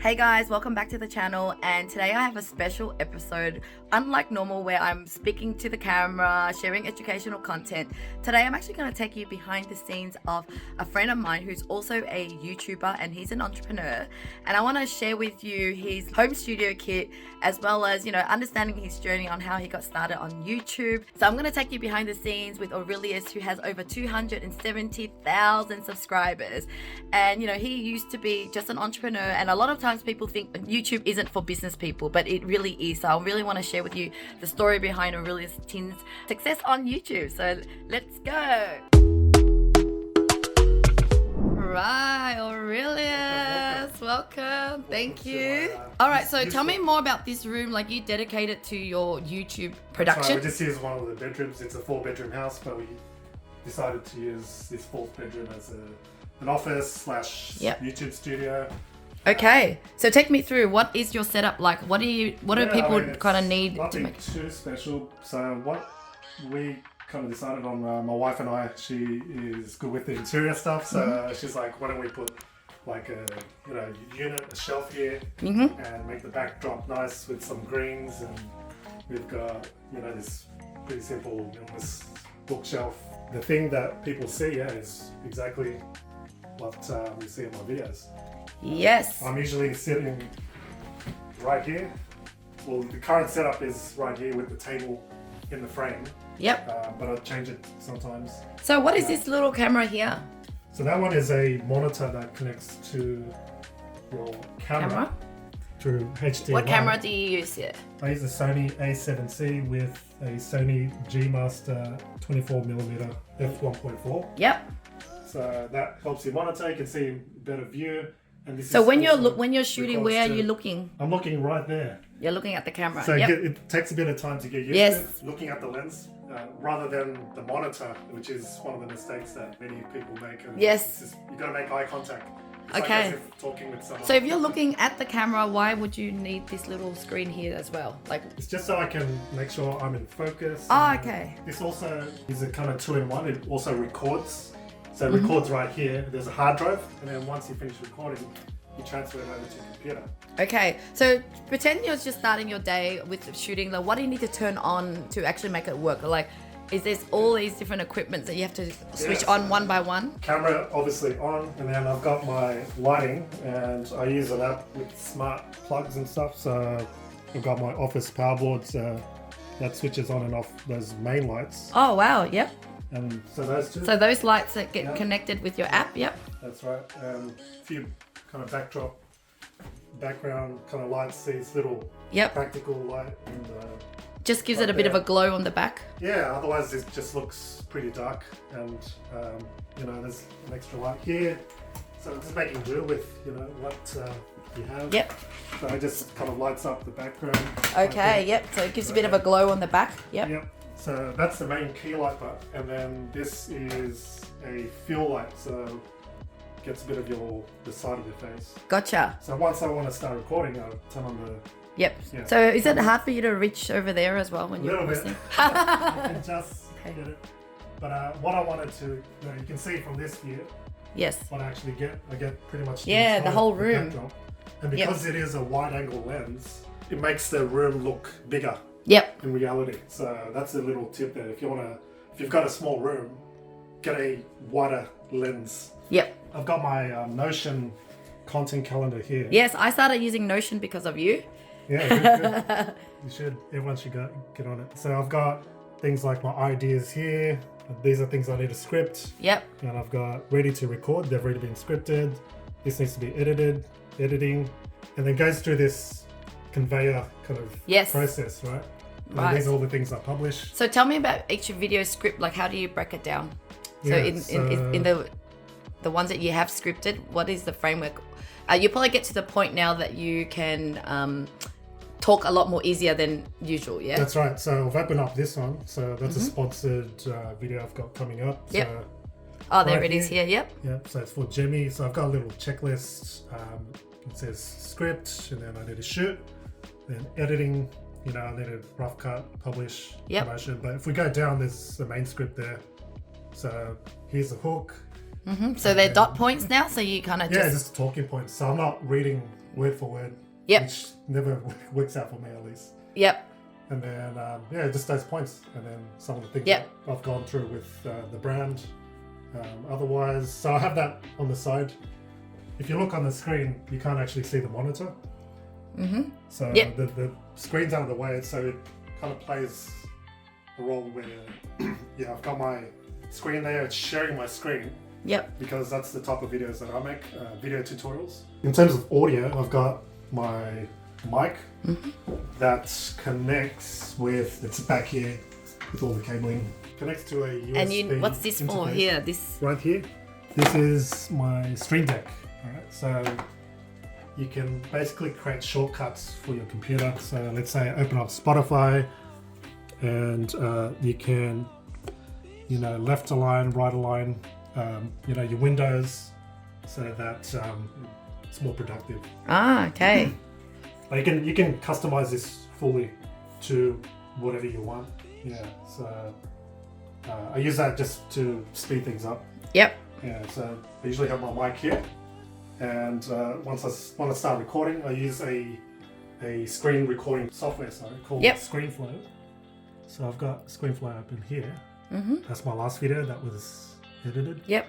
Hey guys, welcome back to the channel, and today I have a special episode. Unlike normal where I'm speaking to the camera, sharing educational content, today I'm actually going to take you behind the scenes of a friend of mine who's also a YouTuber and he's an entrepreneur, and I want to share with you his home studio kit as well as, understanding his journey on how he got started on YouTube. So I'm going to take you behind the scenes with Aurelius, who has over 270,000 subscribers, and he used to be just an entrepreneur, and a lot of times people think YouTube isn't for business people, but it really is. So I really want to share with you the story behind Aurelius Tjin's success on YouTube. So let's go. Right, Aurelius, welcome. Thank you. All right, so tell me more about this room. Like, you dedicate it to your YouTube production. We just used one of the bedrooms. It's a 4-bedroom house, but we decided to use this 4th bedroom as an office / YouTube studio. Okay, so take me through. What is your setup like? What do people kind of need to make? Nothing too special. So what we kind of decided on, my wife and I, she is good with the interior stuff. So she's like, why don't we put like a unit, a shelf here, and make the backdrop nice with some greens, and we've got this pretty simple minimalist bookshelf. The thing that people see, is exactly what we see in my videos. Yes. I'm usually sitting right here. Well, the current setup is right here with the table in the frame. Yep. But I change it sometimes. So what is this little camera here? So that one is a monitor that connects to your camera through HDMI. What camera do you use here? I use a Sony A7C with a Sony G Master 24mm f1.4. Yep. So that helps you monitor. You can see a better view. And this so when you're shooting, where are you looking? I'm looking right there. You're looking at the camera. So it takes a bit of time to get used to it, looking at the lens rather than the monitor, which is one of the mistakes that many people make. And yes. You got to make eye contact. It's okay. Like as if talking with someone. So if you're looking at the camera, why would you need this little screen here as well? Like, it's just so I can make sure I'm in focus. Oh, okay. This also is a kind of 2-in-1. It also records. So it records right here. There's a hard drive, and then once you finish recording, you transfer it over to your computer. Okay, so pretend you're just starting your day with shooting. Like, what do you need to turn on to actually make it work? Like, is there all these different equipments that you have to switch on one by one? Camera obviously on, and then I've got my lighting, and I use an app with smart plugs and stuff. So I've got my office power boards that switches on and off those main lights. Oh wow, yep. And so those two. So those lights that get connected with your app, yep. That's right. A few kind of background kind of lights, these little practical light. And, just gives it a bit of a glow on the back. Yeah, otherwise it just looks pretty dark. And, there's an extra light here. So it's just making do with, what you have. Yep. So it just kind of lights up the background. Okay, yep. So it gives a bit of a glow on the back. Yep. Yep. So that's the main key light bar, and then this is a fill light, so it gets a bit of the side of your face. Gotcha. So once I want to start recording, I'll turn on the... Yep. Yeah. So is it hard for you to reach over there as well when you're listening? A little bit. You can just get it. But what I wanted to, you can see from this view. Yes. What I actually get, I get pretty much the whole room. And because it is a wide-angle lens, it makes the room look bigger. Yep. In reality, so that's a little tip there. If you've got a small room, get a wider lens. Yep. I've got my Notion content calendar here. Yes, I started using Notion because of you. Yeah, good. You should. Everyone should get on it. So I've got things like my ideas here. These are things I need to script. Yep. And I've got ready to record. They've already been scripted. This needs to be editing, and then goes through this conveyor kind of process, right? And these are all the things I publish. So tell me about each video script. Like, how do you break it down? So in the ones that you have scripted, what is the framework? You probably get to the point now that you can talk a lot more easier than usual, yeah? That's right. So I've opened up this one. So that's a sponsored video I've got coming up. Yep. So oh, there it is here, yep. Yep, so it's for Jimmy. So I've got a little checklist. It says script, and then I need to shoot, then editing, I need to rough cut, publish, promotion. But if we go down, there's the main script there. So here's the hook. So they're dot points now, so you kind of just talking points. So I'm not reading word for word. Yep. Which never works out for me at least. Yep. And then, just those points. And then some of the things Yep. that I've gone through with the brand. Otherwise, so I have that on the side. If you look on the screen, you can't actually see the monitor. So Yep. the screen's out of the way, so it kind of plays a role where, I've got my screen there, it's sharing my screen. Yep. Because that's the type of videos that I make, video tutorials. In terms of audio, I've got my mic that connects with, it's back here with all the cabling, connects to a USB. And what's this for interface. here? This. Right here, this is my Stream Deck. All right, so you can basically create shortcuts for your computer. So let's say open up Spotify, and you can, left align, right align, your windows, so that it's more productive. Ah, okay. You can customize this fully to whatever you want. Yeah, so I use that just to speed things up. Yep. Yeah, so I usually have my mic here, and once I start recording, I use a screen recording software, called ScreenFlow. So I've got ScreenFlow up in here. That's my last video that was edited. Yep.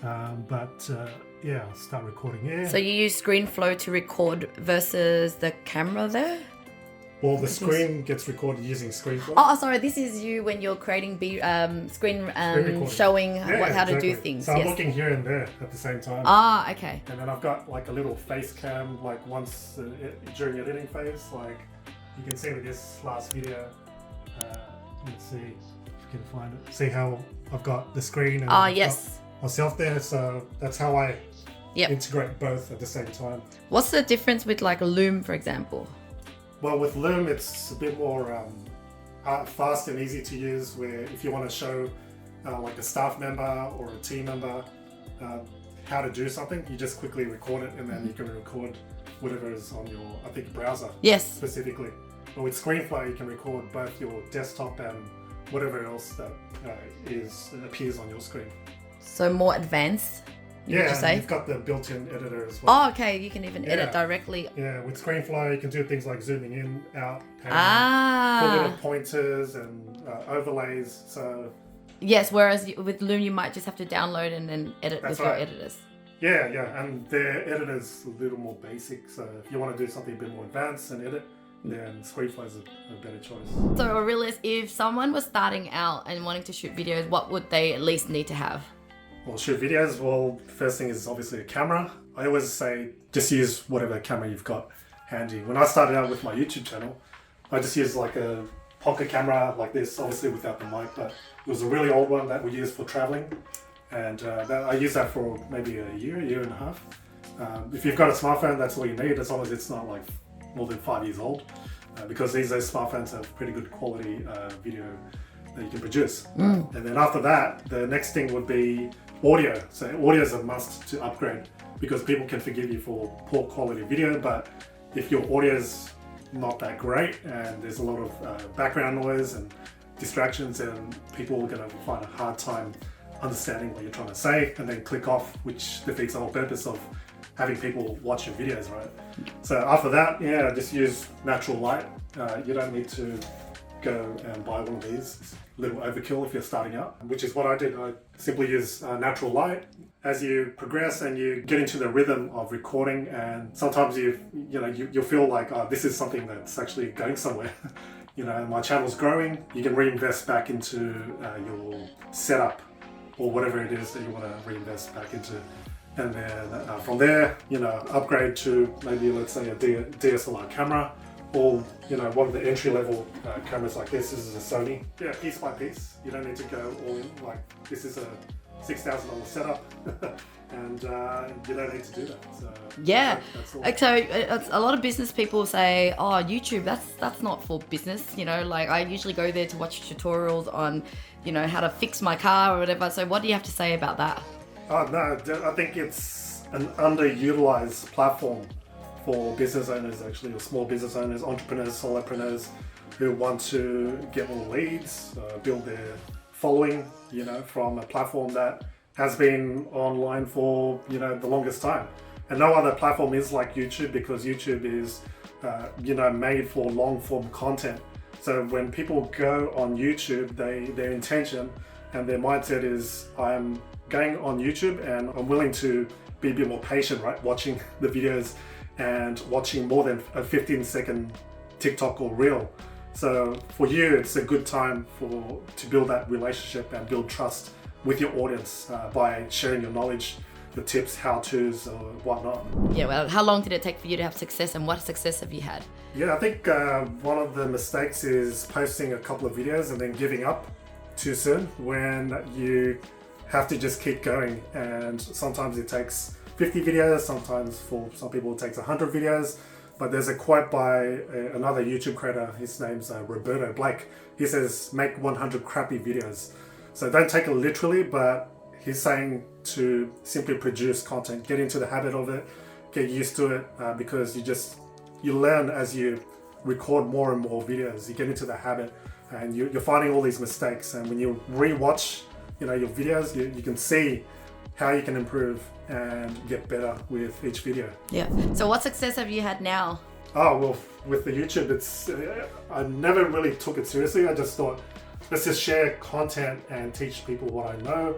I'll start recording here. So you use ScreenFlow to record versus the camera there? Well, the screen gets recorded using ScreenFlow. Oh, sorry. This is you when you're creating screen showing how to do things. So I'm looking here and there at the same time. Ah, okay. And then I've got like a little face cam, like once during editing phase, like you can see with this last video. Let's see if you can find it. See how I've got the screen and yes. myself there. So that's how I Yep. integrate both at the same time. What's the difference with like Loom, for example? Well, with Loom, it's a bit more fast and easy to use, where if you want to show like a staff member or a team member how to do something, you just quickly record it, and then you can record whatever is on your, I think, browser. Yes. Specifically. But with ScreenFlow, you can record both your desktop and whatever else that appears on your screen. So more advanced, would you say? You've got the built-in editor as well. Oh, okay. You can even edit directly. Yeah, with ScreenFlow, you can do things like zooming in, out, put little pointers and overlays. So yes, whereas with Loom, you might just have to download and then edit with your editors. Yeah, and their editor's a little more basic. So if you want to do something a bit more advanced and edit, then ScreenFlow is a better choice. So Aurelius, if someone was starting out and wanting to shoot videos, what would they at least need to have? Well, shoot videos, first thing is obviously a camera. I always say just use whatever camera you've got handy. When I started out with my YouTube channel, I just used like a pocket camera like this, obviously without the mic, but it was a really old one that we used for traveling. And I used that for maybe a year and a half. If you've got a smartphone, that's all you need, as long as it's not like more than 5 years old. Because these days smartphones have pretty good quality video that you can produce. And then after that, the next thing would be audio. So audio is a must to upgrade, because people can forgive you for poor quality video, but if your audio is not that great and there's a lot of background noise and distractions, and people are going to find a hard time understanding what you're trying to say and then click off, which defeats the whole purpose of having people watch your videos, right? So after that, just use natural light. You don't need to go and buy one of these. It's a little overkill if you're starting out, which is what I did. I simply use natural light. As you progress and you get into the rhythm of recording, and sometimes you'll feel like, oh, this is something that's actually going somewhere. My channel's growing. You can reinvest back into your setup or whatever it is that you want to reinvest back into. And then from there, upgrade to maybe, let's say, a DSLR camera, or one of the entry-level cameras like this. This is a Sony. Yeah, piece by piece. You don't need to go all in. Like, this is a $6,000 setup, and you don't need to do that. So that's all. So it's, a lot of business people say, "Oh, YouTube, that's not for business." Like I usually go there to watch tutorials on, how to fix my car or whatever. So what do you have to say about that? Oh no, I think it's an underutilized platform for business owners, actually, or small business owners, entrepreneurs, solopreneurs who want to get more leads, build their following, from a platform that has been online for, the longest time. And no other platform is like YouTube, because YouTube is, made for long form content. So when people go on YouTube, their intention and their mindset is, I'm going on YouTube and I'm willing to be a bit more patient, right? Watching the videos and watching more than a 15-second TikTok or reel. So for you, it's a good time to build that relationship and build trust with your audience by sharing your knowledge, your tips, how-tos, or whatnot. Yeah, well, how long did it take for you to have success, and what success have you had? Yeah, I think one of the mistakes is posting a couple of videos and then giving up too soon, when you have to just keep going. And sometimes it takes 50 videos, sometimes for some people it takes 100 videos. But there's a quote by another YouTube creator, his name's 𝘿𝙈𝙪𝙙. He says, make 100 crappy videos. So don't take it literally, but he's saying to simply produce content, get into the habit of it, get used to it, because you learn as you record more and more videos. You get into the habit and you're finding all these mistakes. And when you re-watch your videos, you can see how you can improve and get better with each video. Yeah. So what success have you had now? Oh, well, with the YouTube, I never really took it seriously. I just thought, let's just share content and teach people what I know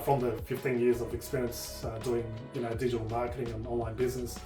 from the 15 years of experience doing digital marketing and online business.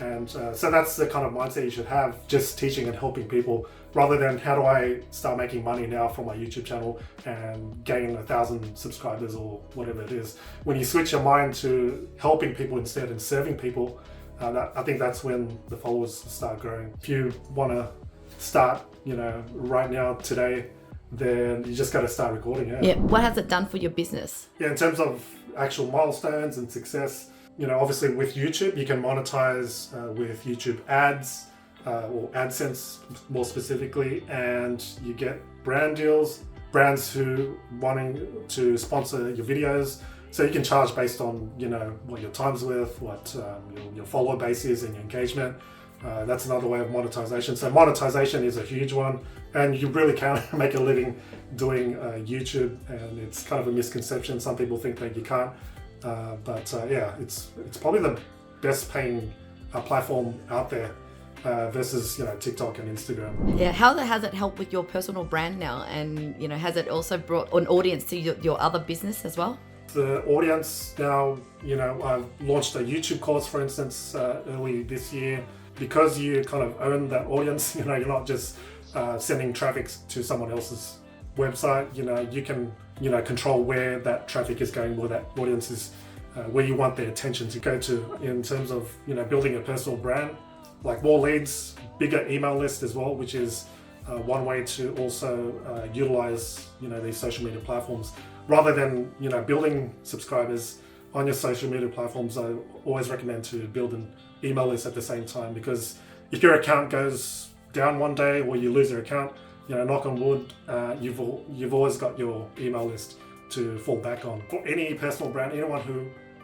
And so that's the kind of mindset you should have, just teaching and helping people, rather than how do I start making money now from my YouTube channel and gaining 1,000 subscribers or whatever it is. When you switch your mind to helping people instead and serving people, I think that's when the followers start growing. If you want to start, right now, today, then you just got to start recording. Yeah. What has it done for your business? Yeah, in terms of actual milestones and success, obviously with YouTube, you can monetize with YouTube ads or AdSense more specifically, and you get brand deals, brands who wanting to sponsor your videos. So you can charge based on, what your time's worth, what your follower base is and your engagement. That's another way of monetization. So monetization is a huge one, and you really can make a living doing YouTube, and it's kind of a misconception. Some people think that you can't. Yeah, it's probably the best paying platform out there versus TikTok and Instagram. Yeah, how has it helped with your personal brand now, and has it also brought an audience to your other business as well? The audience now, I've launched a YouTube course, for instance, early this year. Because you kind of own that audience, you're not just sending traffic to someone else's website. You can control where that traffic is going, where that audience is, where you want their attention to go to. In terms of building a personal brand, like more leads, bigger email list as well, which is one way to also utilize these social media platforms, rather than building subscribers on your social media platforms. I always recommend to build an email list at the same time, because if your account goes down one day or you lose your account, knock on wood, you've always got your email list to fall back on. For any personal brand,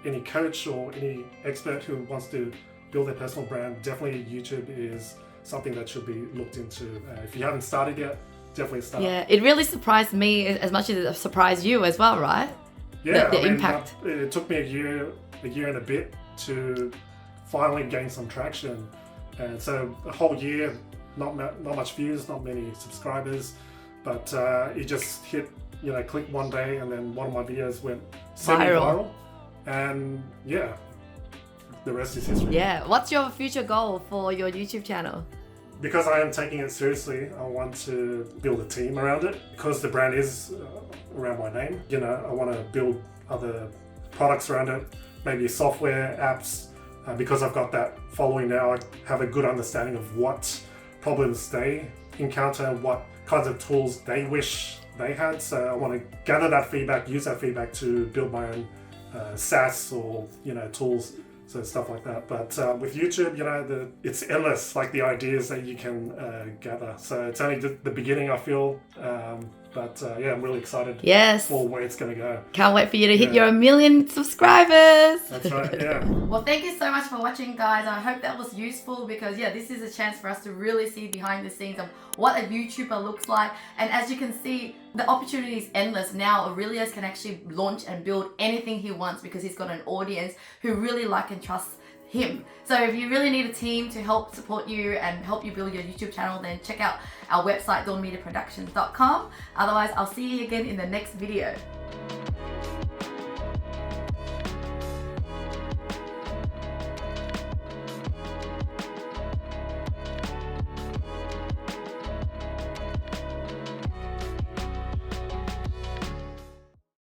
any coach or any expert who wants to build their personal brand, definitely YouTube is something that should be looked into. If you haven't started yet, definitely start. Yeah, it really surprised me as much as it surprised you as well, right? Yeah, the impact. It took me a year and a bit to finally gain some traction, and so a whole year, not much views, not many subscribers, but it just hit, click one day, and then one of my videos went semi-viral, and yeah, the rest is history. Yeah, what's your future goal for your YouTube channel? Because I am taking it seriously, I want to build a team around it, because the brand is around my name. I want to build other products around it, maybe software, apps. Because I've got that following now, I have a good understanding of what problems they encounter, what kinds of tools they wish they had. So I want to gather that feedback, use that feedback to build my own SaaS or tools, so stuff like that. But with YouTube, it's endless, like the ideas that you can gather. So it's only the beginning, I feel. Yeah, I'm really excited for where it's going to go. Can't wait for you to hit your 1 million subscribers. That's right, yeah. Well, thank you so much for watching, guys. I hope that was useful, because this is a chance for us to really see behind the scenes of what a YouTuber looks like. And as you can see, the opportunity is endless. Now Aurelius can actually launch and build anything he wants, because he's got an audience who really like and trust him. So if you really need a team to help support you and help you build your YouTube channel, then check out our website, 𝙁𝙤productions.com. Otherwise, I'll see you again in the next video.